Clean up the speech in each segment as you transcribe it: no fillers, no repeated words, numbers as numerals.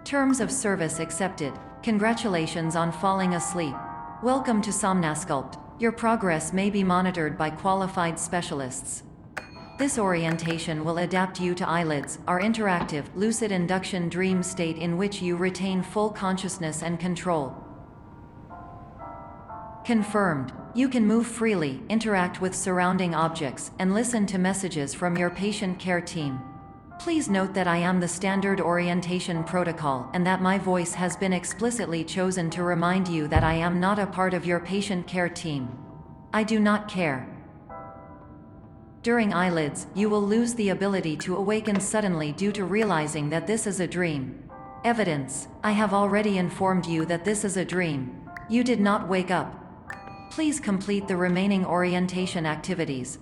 Terms of service accepted. Congratulations on falling asleep. Welcome to Somnasculpt. Your progress may be monitored by qualified specialists. This orientation will adapt you to eyelids, our interactive, lucid induction dream state in which you retain full consciousness and control. Confirmed. You can move freely, interact with surrounding objects, and listen to messages from your patient care team. Please note that I am the standard orientation protocol and that my voice has been explicitly chosen to remind you that I am not a part of your patient care team. I do not care. During eyelids, you will lose the ability to awaken suddenly due to realizing that this is a dream. Evidence: I have already informed you that this is a dream. You did not wake up. Please complete the remaining orientation activities.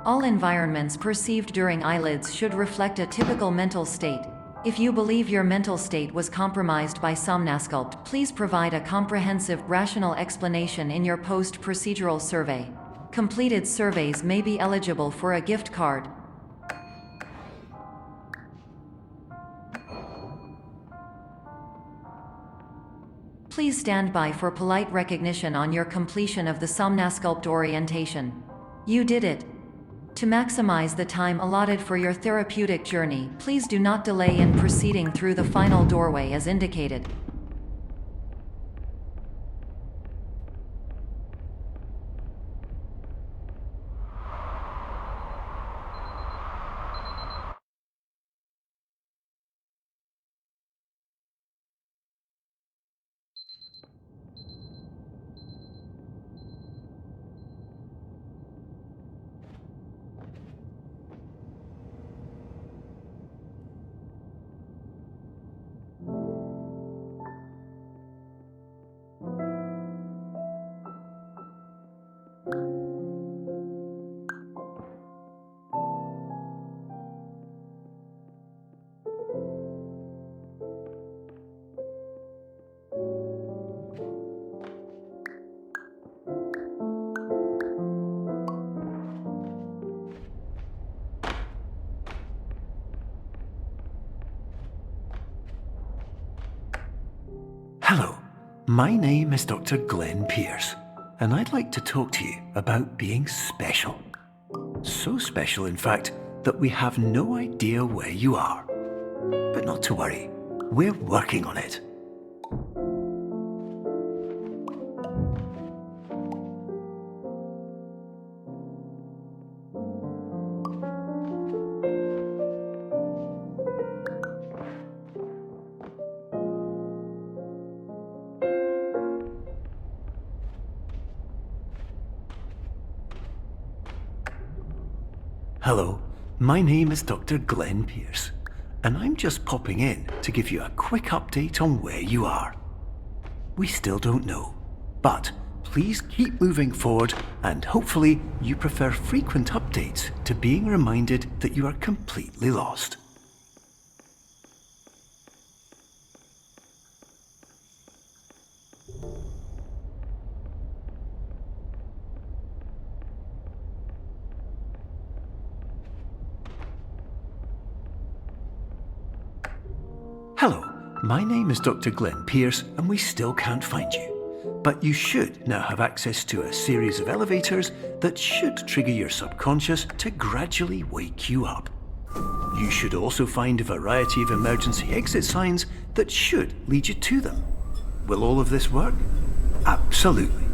All environments perceived during eyelids should reflect a typical mental state. If you believe your mental state was compromised by Somnasculpt, please provide a comprehensive, rational explanation in your post-procedural survey. Completed surveys may be eligible for a gift card. Please stand by for polite recognition on your completion of the Somnasculpt orientation. You did it. To maximize the time allotted for your therapeutic journey, please do not delay in proceeding through the final doorway as indicated. Hello, my name is Dr. Glenn Pierce, and I'd like to talk to you about being special. So special, in fact, that we have no idea where you are. But not to worry, we're working on it. Hello, my name is Dr. Glenn Pierce, and I'm just popping in to give you a quick update on where you are. We still don't know, but please keep moving forward, and hopefully you prefer frequent updates to being reminded that you are completely lost. Hello, my name is Dr. Glenn Pierce, and we still can't find you. But you should now have access to a series of elevators that should trigger your subconscious to gradually wake you up. You should also find a variety of emergency exit signs that should lead you to them. Will all of this work? Absolutely.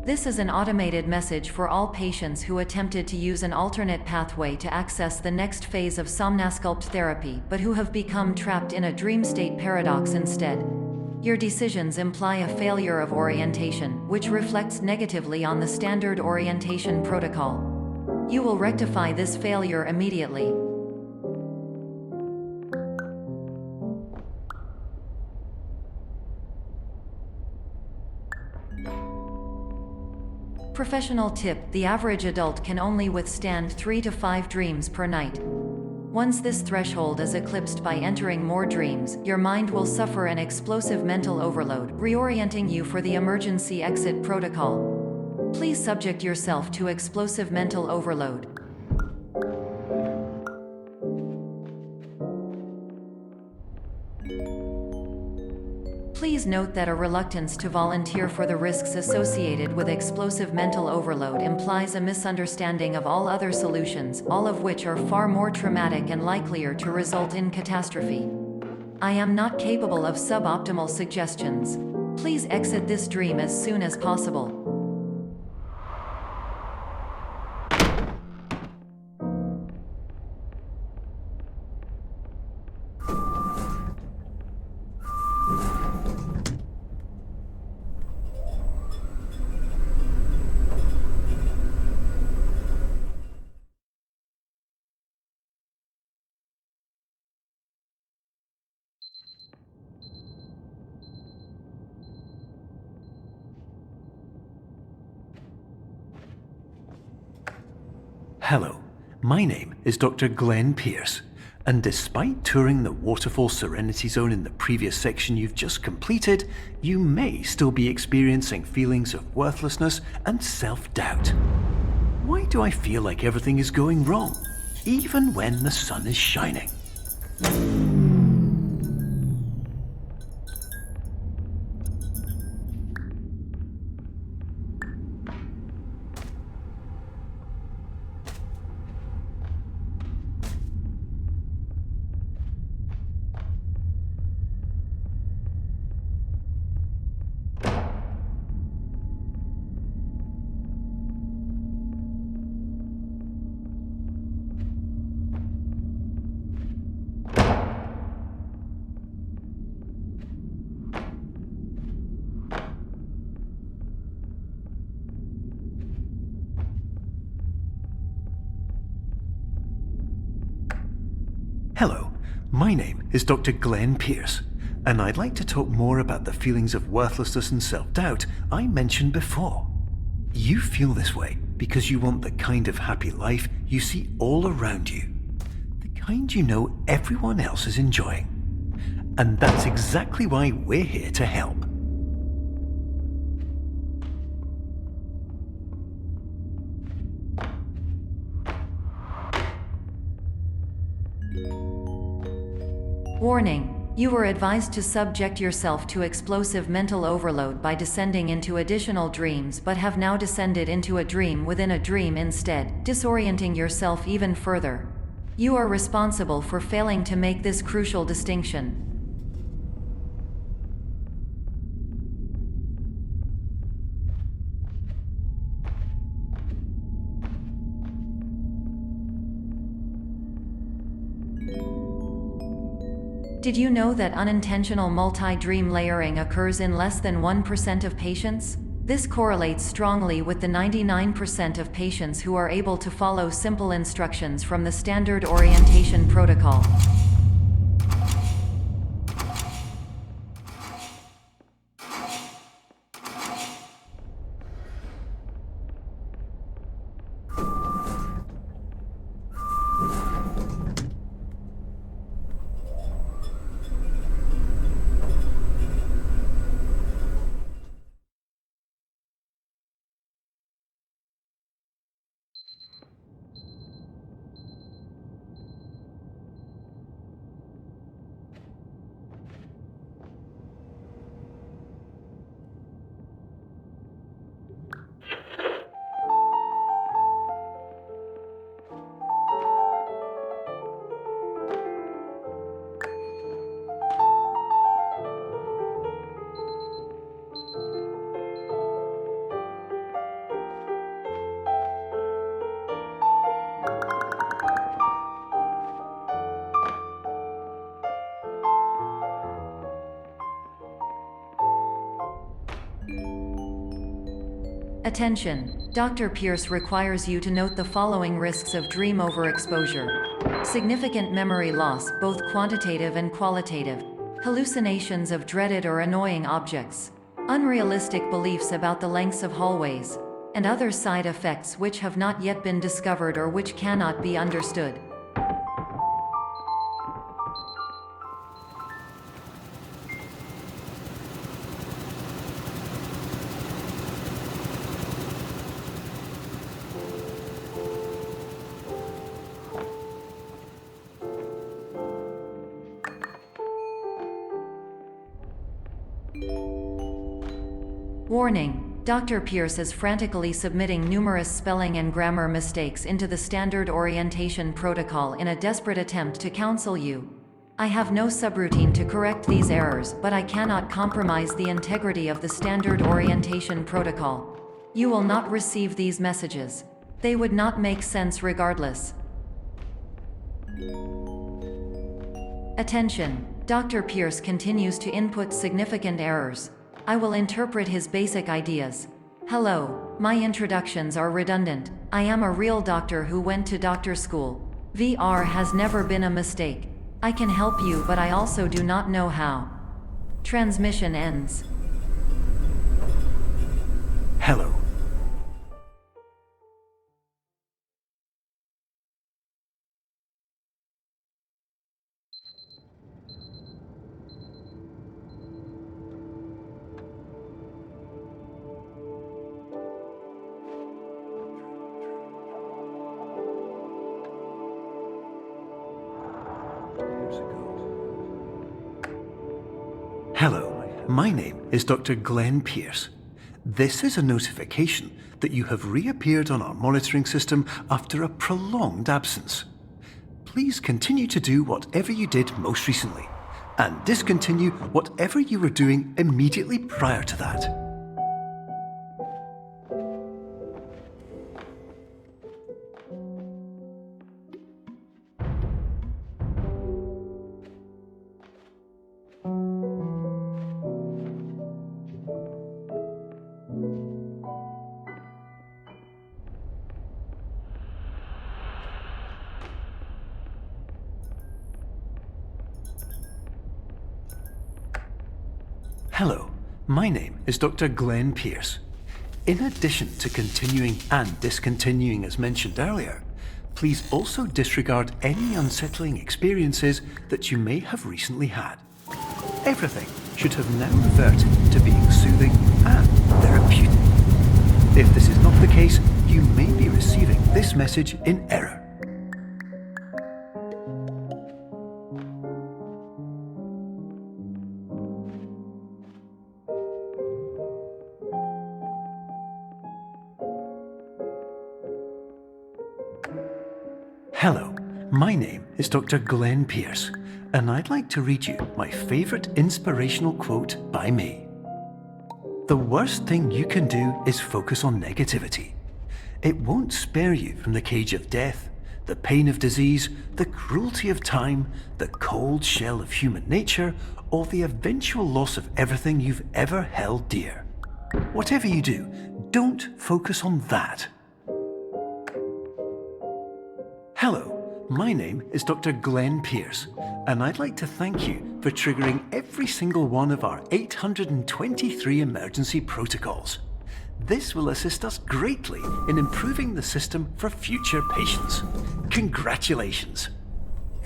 This is an automated message for all patients who attempted to use an alternate pathway to access the next phase of Somnasculpt therapy but who have become trapped in a dream state paradox instead. Your decisions imply a failure of orientation, which reflects negatively on the standard orientation protocol. You will rectify this failure immediately. Professional tip: the average adult can only withstand 3 to 5 dreams per night. Once this threshold is eclipsed by entering more dreams, your mind will suffer an explosive mental overload, reorienting you for the emergency exit protocol. Please subject yourself to explosive mental overload. Please note that a reluctance to volunteer for the risks associated with explosive mental overload implies a misunderstanding of all other solutions, all of which are far more traumatic and likelier to result in catastrophe. I am not capable of suboptimal suggestions. Please exit this dream as soon as possible. Hello, my name is Dr. Glenn Pierce, and despite touring the Waterfall Serenity Zone in the previous section you've just completed, you may still be experiencing feelings of worthlessness and self-doubt. Why do I feel like everything is going wrong, even when the sun is shining? Hello, my name is Dr. Glenn Pierce, and I'd like to talk more about the feelings of worthlessness and self-doubt I mentioned before. You feel this way because you want the kind of happy life you see all around you, the kind you know everyone else is enjoying. And that's exactly why we're here to help. Warning: you were advised to subject yourself to explosive mental overload by descending into additional dreams, but have now descended into a dream within a dream instead, disorienting yourself even further. You are responsible for failing to make this crucial distinction. Did you know that unintentional multi-dream layering occurs in less than 1% of patients? This correlates strongly with the 99% of patients who are able to follow simple instructions from the standard orientation protocol. Attention! Dr. Pierce requires you to note the following risks of dream overexposure. Significant memory loss, both quantitative and qualitative. Hallucinations of dreaded or annoying objects. Unrealistic beliefs about the lengths of hallways. and other side effects which have not yet been discovered or which cannot be understood. Warning: Dr. Pierce is frantically submitting numerous spelling and grammar mistakes into the standard orientation protocol in a desperate attempt to counsel you. I have no subroutine to correct these errors, but I cannot compromise the integrity of the standard orientation protocol. You will not receive these messages. They would not make sense regardless. Attention! Dr. Pierce continues to input significant errors. I will interpret his basic ideas. Hello, my introductions are redundant. I am a real doctor who went to doctor school. VR has never been a mistake. I can help you, but I also do not know how. Transmission ends. Hello. Hello, my name is Dr. Glenn Pierce. This is a notification that you have reappeared on our monitoring system after a prolonged absence. Please continue to do whatever you did most recently, and discontinue whatever you were doing immediately prior to that. Hello, my name is Dr. Glenn Pierce. In addition to continuing and discontinuing as mentioned earlier, please also disregard any unsettling experiences that you may have recently had. Everything should have now reverted to being soothing and therapeutic. If this is not the case, you may be receiving this message in error. Hello, my name is Dr. Glenn Pierce, and I'd like to read you my favourite inspirational quote by me. The worst thing you can do is focus on negativity. It won't spare you from the cage of death, the pain of disease, the cruelty of time, the cold shell of human nature, or the eventual loss of everything you've ever held dear. Whatever you do, don't focus on that. Hello, my name is Dr. Glenn Pierce, and I'd like to thank you for triggering every single one of our 823 emergency protocols. This will assist us greatly in improving the system for future patients. Congratulations!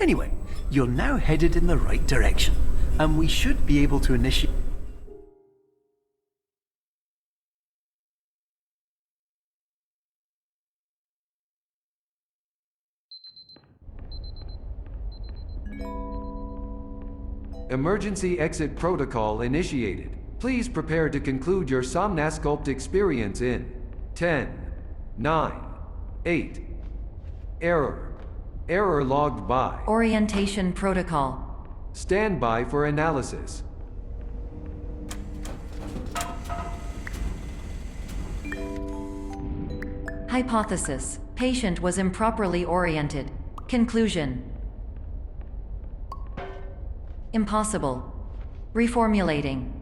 Anyway, you're now headed in the right direction, and we should be able to initiate. Emergency exit protocol initiated. Please prepare to conclude your Somnasculpt experience in 10, 9, 8. Error. Error logged by. Orientation protocol. Stand by for analysis. Hypothesis: patient was improperly oriented. Conclusion: impossible. Reformulating.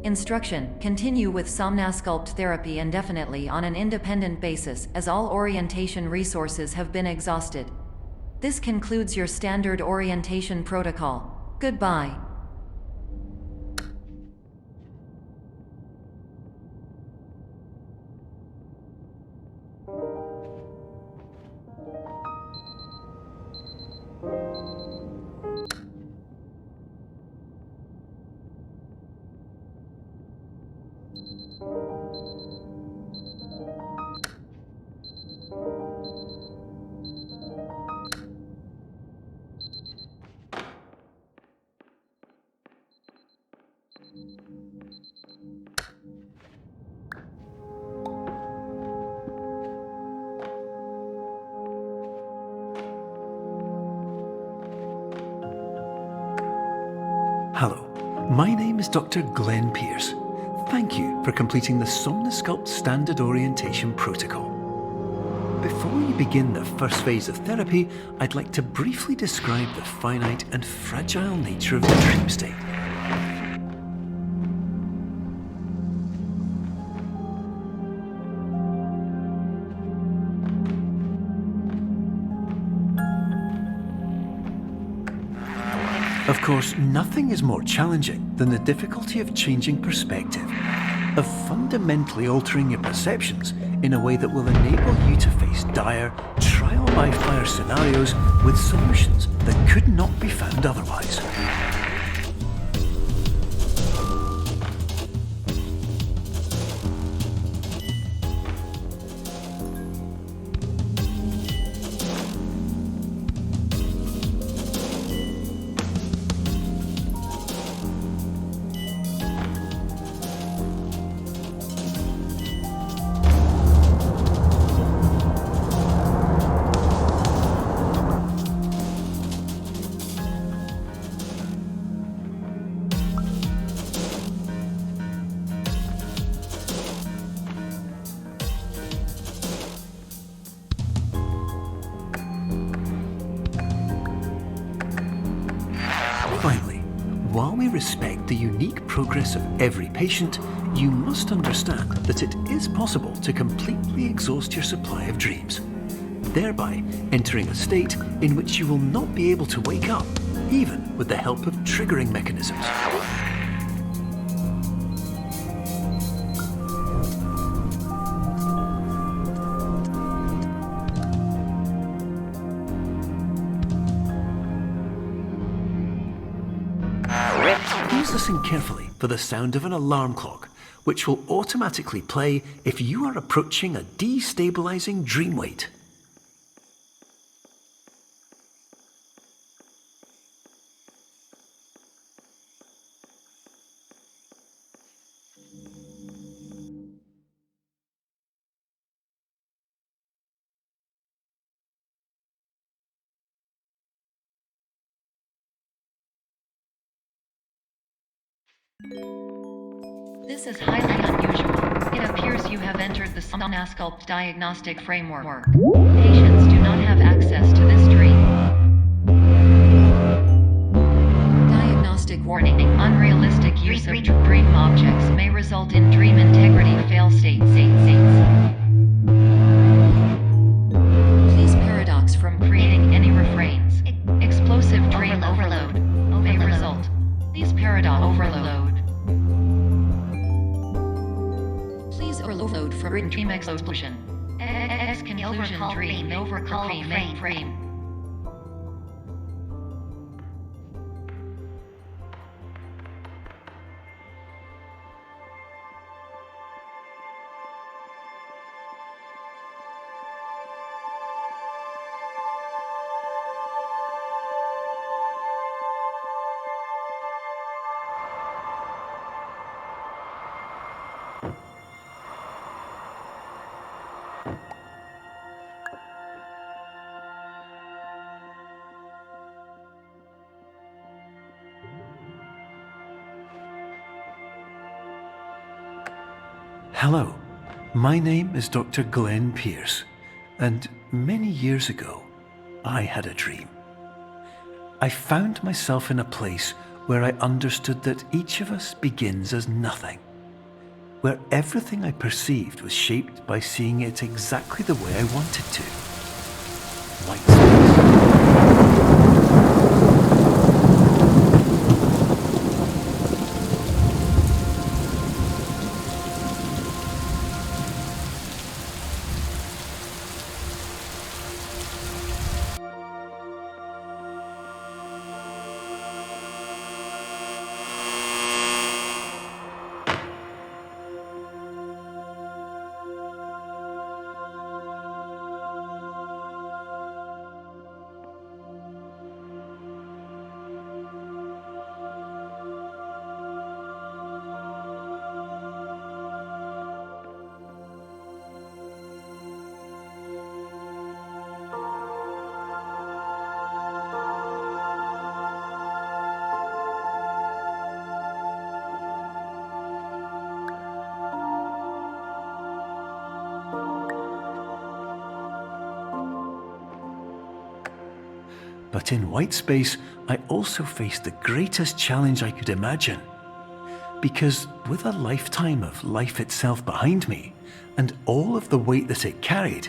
Instruction: continue with Somnasculpt therapy indefinitely on an independent basis, as all orientation resources have been exhausted. This concludes your standard orientation protocol. Goodbye. Hello, my name is Dr. Glenn Pierce. Thank you for completing the Somnosculpt Standard Orientation Protocol. Before you begin the first phase of therapy, I'd like to briefly describe the finite and fragile nature of the dream state. Of course, nothing is more challenging than the difficulty of changing perspective, of fundamentally altering your perceptions in a way that will enable you to face dire, trial-by-fire scenarios with solutions that could not be found otherwise. Finally, while we respect the unique progress of every patient, you must understand that it is possible to completely exhaust your supply of dreams, thereby entering a state in which you will not be able to wake up, even with the help of triggering mechanisms. Please listen carefully for the sound of an alarm clock, which will automatically play if you are approaching a destabilizing dream weight. This is highly unusual. It appears you have entered the Somnosculpt diagnostic framework. Patients do not have access to this dream. Diagnostic warning. Unrealistic use of dream objects may result in dream integrity fail states. Please paradox from creating any refrains. Explosive dream overload may result. Please paradox overload. Please overload from dream explosion. Conclusion dream overcall frame. Hello, my name is Dr. Glenn Pierce, and many years ago, I had a dream. I found myself in a place where I understood that each of us begins as nothing, where everything I perceived was shaped by seeing it exactly the way I wanted to. White space. But in white space, I also faced the greatest challenge I could imagine. Because with a lifetime of life itself behind me, and all of the weight that it carried,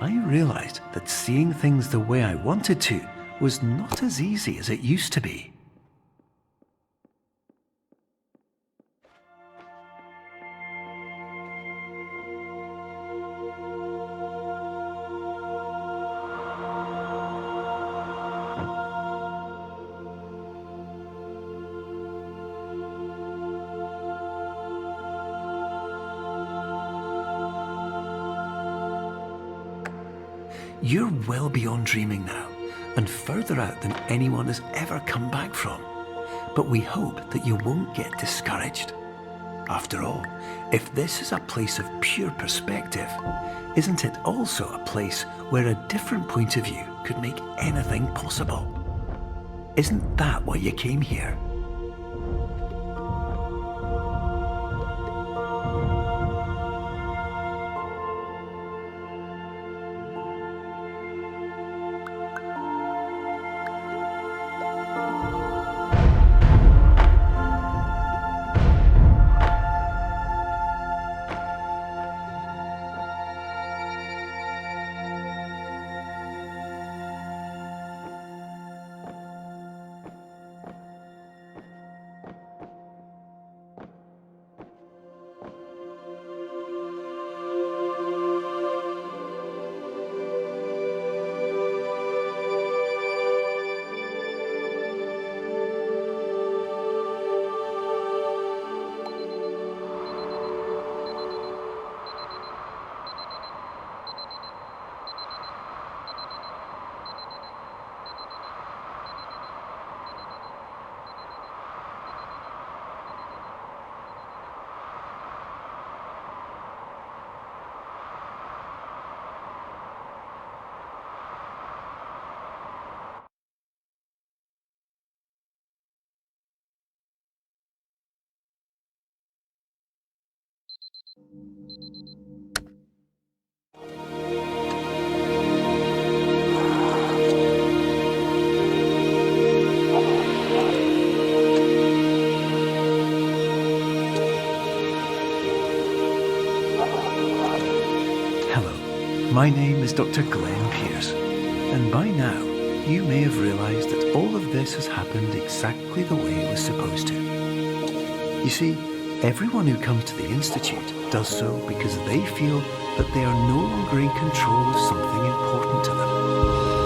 I realized that seeing things the way I wanted to was not as easy as it used to be. You're well beyond dreaming now, and further out than anyone has ever come back from. But we hope that you won't get discouraged. After all, if this is a place of pure perspective, isn't it also a place where a different point of view could make anything possible? Isn't that why you came here? My name is Dr. Glenn Pierce, and by now you may have realised that all of this has happened exactly the way it was supposed to. You see, everyone who comes to the Institute does so because they feel that they are no longer in control of something important to them.